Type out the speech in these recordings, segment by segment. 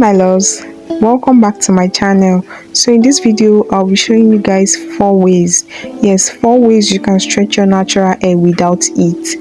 my loves, welcome back to my channel. So in this video I'll be showing you guys 4 ways, yes, 4 ways you can stretch your natural hair without it.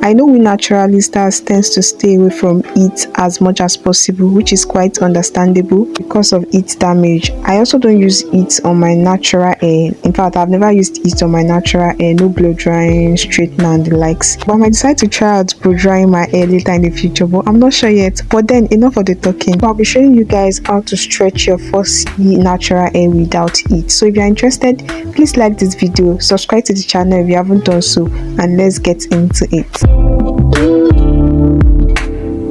I know we naturalistas tends to stay away from it as much as possible, which is quite understandable because of heat damage. I also don't use it on my natural hair. In fact, I've never used it on my natural hair, no blow drying, straightening and the likes. But I might decide to try out blow drying my hair later in the future, but I'm not sure yet. But then enough of the talking. So I'll be showing you guys how to stretch your first natural hair without it. So if you're interested, please like this video, subscribe to the channel if you haven't done so, and let's get into it.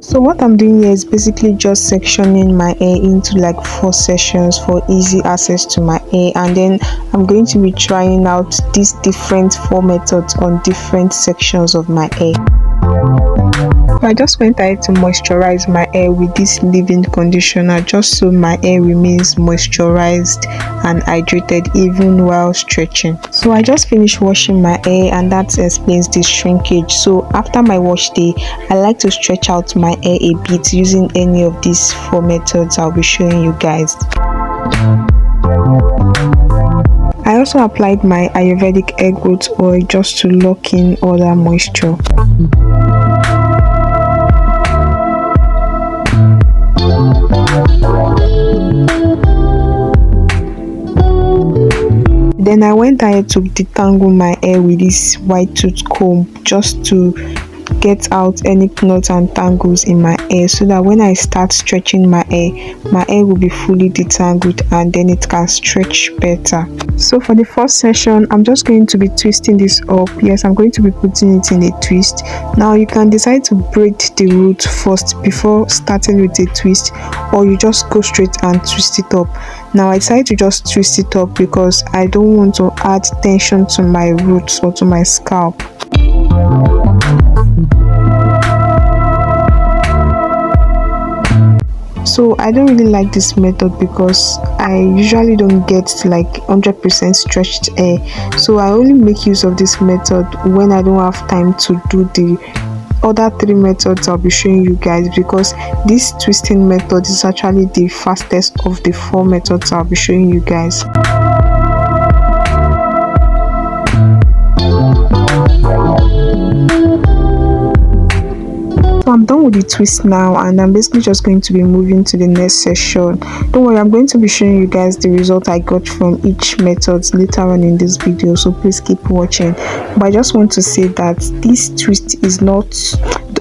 So what I'm doing here is basically just sectioning my hair into like 4 sections for easy access to my hair, and then I'm going to be trying out these different 4 methods on different sections of my hair. I just went ahead to moisturize my hair with this leave-in conditioner just so my hair remains moisturized and hydrated even while stretching. So I just finished washing my hair, and that explains this shrinkage. So after my wash day, I like to stretch out my hair a bit using any of these 4 methods I'll be showing you guys. I also applied my Ayurvedic hair growth oil just to lock in all that moisture. Then I went ahead to detangle my hair with this white tooth comb just to get out any knots and tangles in my hair, so that when I start stretching my hair will be fully detangled and then it can stretch better. So for the first session, I'm just going to be twisting this up. Yes, I'm going to be putting it in a twist. Now you can decide to braid the root first before starting with a twist, or you just go straight and twist it up. Now I decided to just twist it up because I don't want to add tension to my roots or to my scalp. So I don't really like this method because I usually don't get like 100% stretched hair. So I only make use of this method when I don't have time to do the other 3 methods I'll be showing you guys, because this twisting method is actually the fastest of the 4 methods I'll be showing you guys. So I'm done with the twist now, and I'm basically just going to be moving to the next session. Don't worry, I'm going to be showing you guys the result I got from each method later on in this video, so please keep watching. But I just want to say that this twist is not,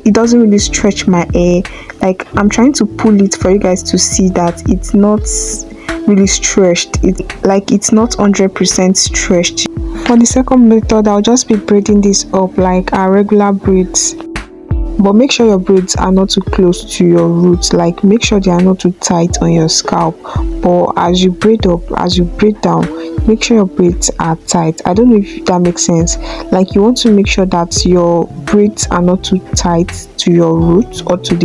it doesn't really stretch my hair. Like, I'm trying to pull it for you guys to see that it's not really stretched. It's not 100% stretched. For the second method, I'll just be braiding this up like our regular braids. But make sure your braids are not too close to your roots, like make sure they are not too tight on your scalp. But as you braid up, as you braid down, make sure your braids are tight. I don't know if that makes sense. Like, you want to make sure that your braids are not too tight to your roots or to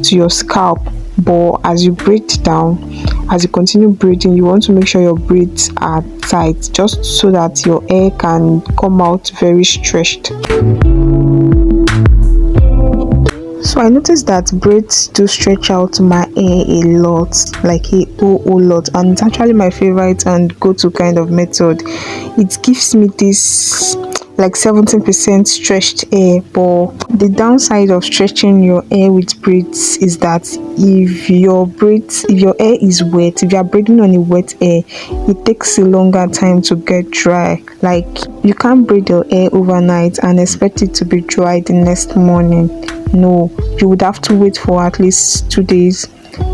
your scalp. But as you braid down, as you continue braiding, you want to make sure your braids are tight, just so that your hair can come out very stretched. So I noticed that braids do stretch out my hair a lot, like a whole lot, and it's actually my favorite and go-to kind of method. It gives me this like 17% stretched hair. But the downside of stretching your hair with braids is that if your hair is wet, if you are braiding on a wet hair, it takes a longer time to get dry. Like, you can't braid your hair overnight and expect it to be dry the next morning. No, you would have to wait for at least 2 days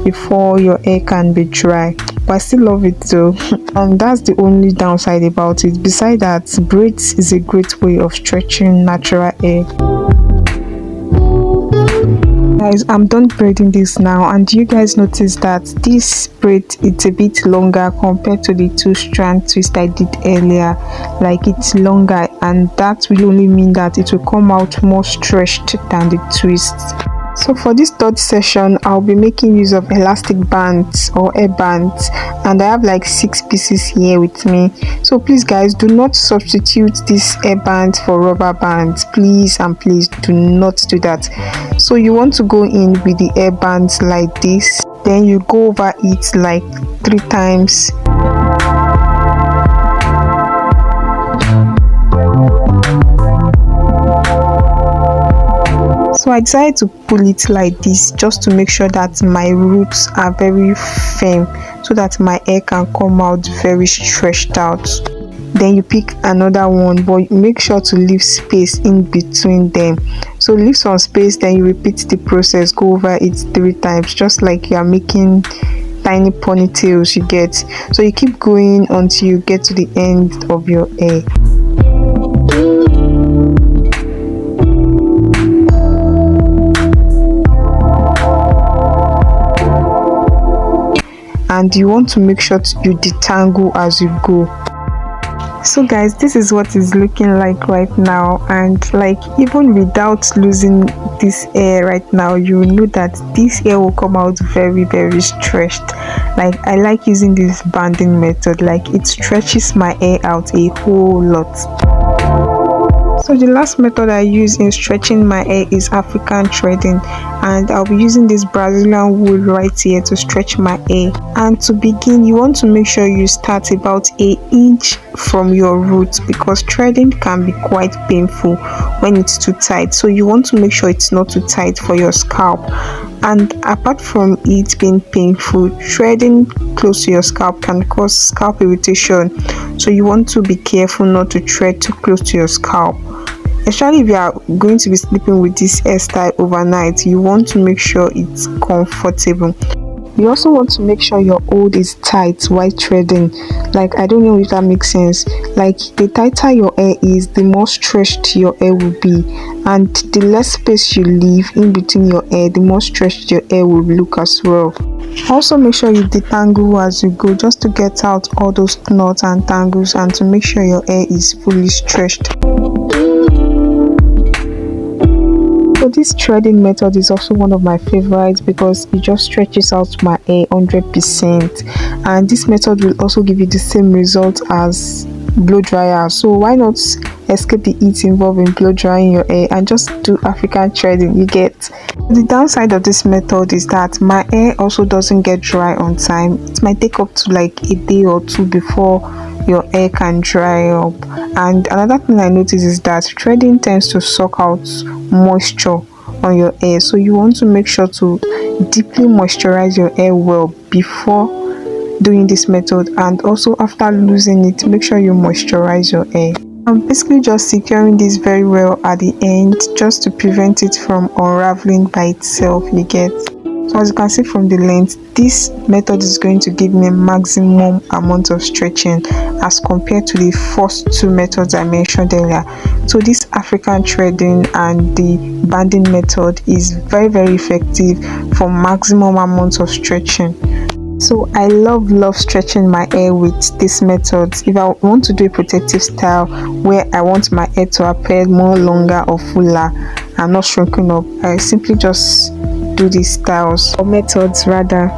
before your hair can be dry. But I still love it though, and that's the only downside about it. Besides that, braids is a great way of stretching natural hair. Guys, I'm done braiding this now, and you guys notice that this braid, it's a bit longer compared to the 2-strand twist I did earlier. Like, it's longer, and that will only mean that it will come out more stretched than the twist. So for this third session, I'll be making use of elastic bands or hair bands, and I have like 6 pieces here with me. So please guys, do not substitute these hair bands for rubber bands, please, and please do not do that. So you want to go in with the hair bands like this, then you go over it like 3 times. So I decided to pull it like this just to make sure that my roots are very firm, so that my hair can come out very stretched out. Then you pick another one, but make sure to leave space in between them. So leave some space, then you repeat the process, go over it 3 times, just like you are making tiny ponytails, you get. So you keep going until you get to the end of your hair. And you want to make sure you detangle as you go. So guys, this is what it's looking like right now, and like even without losing this hair right now, you know that this hair will come out very stretched. Like I like using this banding method, like it stretches my hair out a whole lot. So the last method I use in stretching my hair is African threading, and I'll be using this Brazilian wool right here to stretch my hair. And to begin, you want to make sure you start about an inch from your roots, because threading can be quite painful when it's too tight. So you want to make sure it's not too tight for your scalp. And apart from it being painful, threading close to your scalp can cause scalp irritation. So you want to be careful not to thread too close to your scalp. Especially if you are going to be sleeping with this hairstyle overnight, you want to make sure it's comfortable. You also want to make sure your hold is tight while threading. Like, I don't know if that makes sense. Like, the tighter your hair is, the more stretched your hair will be, and the less space you leave in between your hair, the more stretched your hair will look as well. Also make sure you detangle as you go, just to get out all those knots and tangles, and to make sure your hair is fully stretched. So this threading method is also one of my favorites, because it just stretches out my hair 100%, and this method will also give you the same result as blow dryer. So why not escape the heat involved in blow drying your hair and just do African threading, you get. The downside of this method is that my hair also doesn't get dry on time. It might take up to like a day or 2 before your hair can dry up. And another thing I noticed is that threading tends to suck out moisture on your hair, so you want to make sure to deeply moisturize your hair well before doing this method, and also after losing it, make sure you moisturize your hair. I'm basically just securing this very well at the end, just to prevent it from unraveling by itself, you get. So as you can see from the length, this method is going to give me maximum amount of stretching as compared to the first 2 methods I mentioned earlier. So this African threading and the banding method is very effective for maximum amount of stretching. So I love stretching my hair with this method. If I want to do a protective style where I want my hair to appear more longer or fuller and not shrinking up, I simply just do these styles, or methods rather.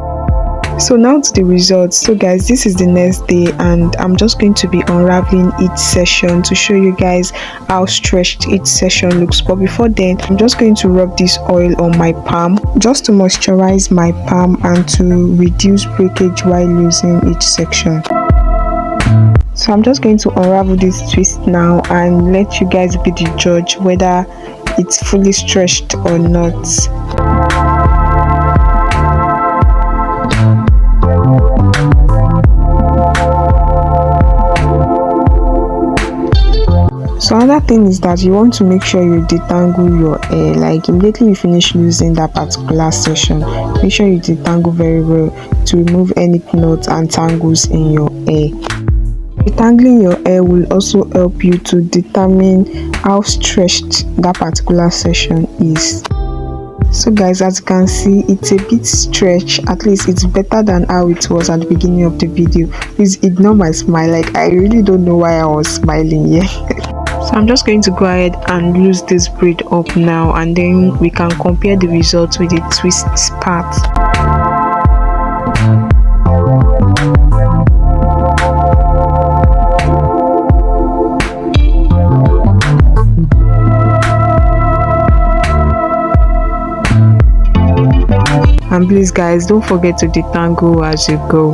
So now to the results. So guys, this is the next day, and I'm just going to be unraveling each session to show you guys how stretched each session looks. But before then, I'm just going to rub this oil on my palm just to moisturize my palm and to reduce breakage while using each section. So I'm just going to unravel this twist now and let you guys be the judge whether it's fully stretched or not. So another thing is that you want to make sure you detangle your hair. Like immediately you finish using that particular session, make sure you detangle very well to remove any knots and tangles in your hair. Detangling your hair will also help you to determine how stretched that particular session is. So guys, as you can see, it's a bit stretched. At least it's better than how it was at the beginning of the video. Please ignore my smile. Like, I really don't know why I was smiling here. So I'm just going to go ahead and loose this braid up now, and then we can compare the results with the twist part. And please guys, don't forget to detangle as you go.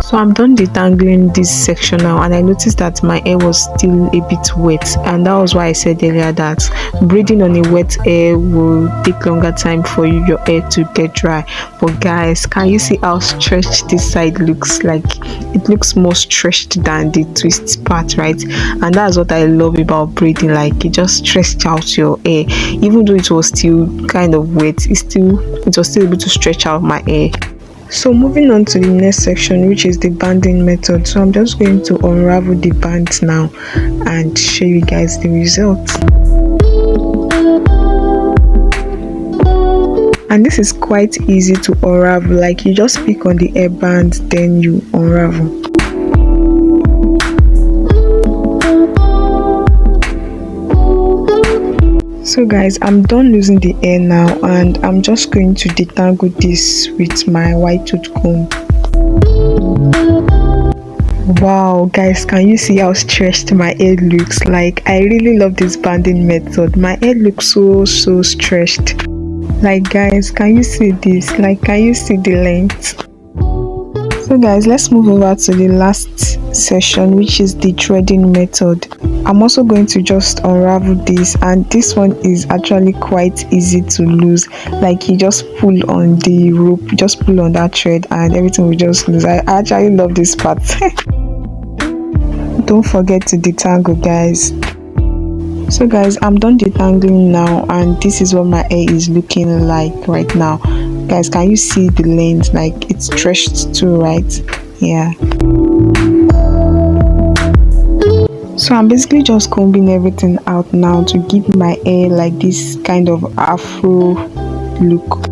So I'm done detangling this section now, and I noticed that my hair was still a bit wet, and that was why I said earlier that braiding on a wet hair will take longer time for your hair to get dry. But guys, can you see how stretched this side looks? Like, it looks more stretched than the twist part, right? And that's what I love about braiding. Like, it just stretched out your hair. Even though it was still kind of wet, it was still able to stretch out my hair. So moving on to the next section, which is the banding method. So I'm just going to unravel the bands now and show you guys the results. And this is quite easy to unravel. Like, you just pick on the hair band, then you unravel. So guys, I'm done losing the hair now, and I'm just going to detangle this with my white tooth comb. Wow guys, can you see how stretched my hair looks? Like, I really love this banding method. My hair looks so stretched. Like guys, can you see this? Like, can you see the length? So guys, let's move over to the last session, which is the threading method. I'm also going to just unravel this, and this one is actually quite easy to lose. Like, you just pull on the rope, just pull on that thread, and everything will just lose. I actually love this part. Don't forget to detangle guys. So guys, I'm done detangling now, and this is what my hair is looking like right now. Guys, can you see the length? Like, it's stretched too, right? Yeah. So I'm basically just combing everything out now to give my hair like this kind of afro look.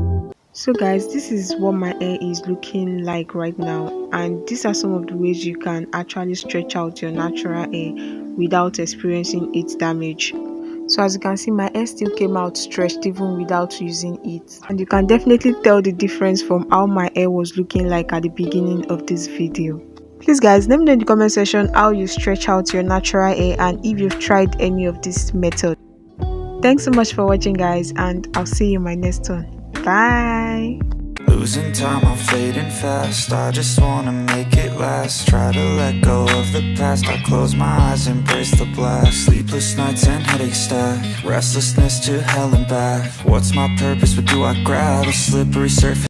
So guys, this is what my hair is looking like right now, and these are some of the ways you can actually stretch out your natural hair without experiencing its damage. So as you can see, my hair still came out stretched even without using it, and you can definitely tell the difference from how my hair was looking like at the beginning of this video. Please guys, let me know in the comment section how you stretch out your natural hair and if you've tried any of this method. Thanks so much for watching guys, and I'll see you in my next one. Bye. Losing time, I'm fading fast. I just wanna make it last. Try to let go of the past. I close my eyes, embrace the blast. Sleepless nights and headaches stack. Restlessness to hell and back. What's my purpose? What do I grab? A slippery surface.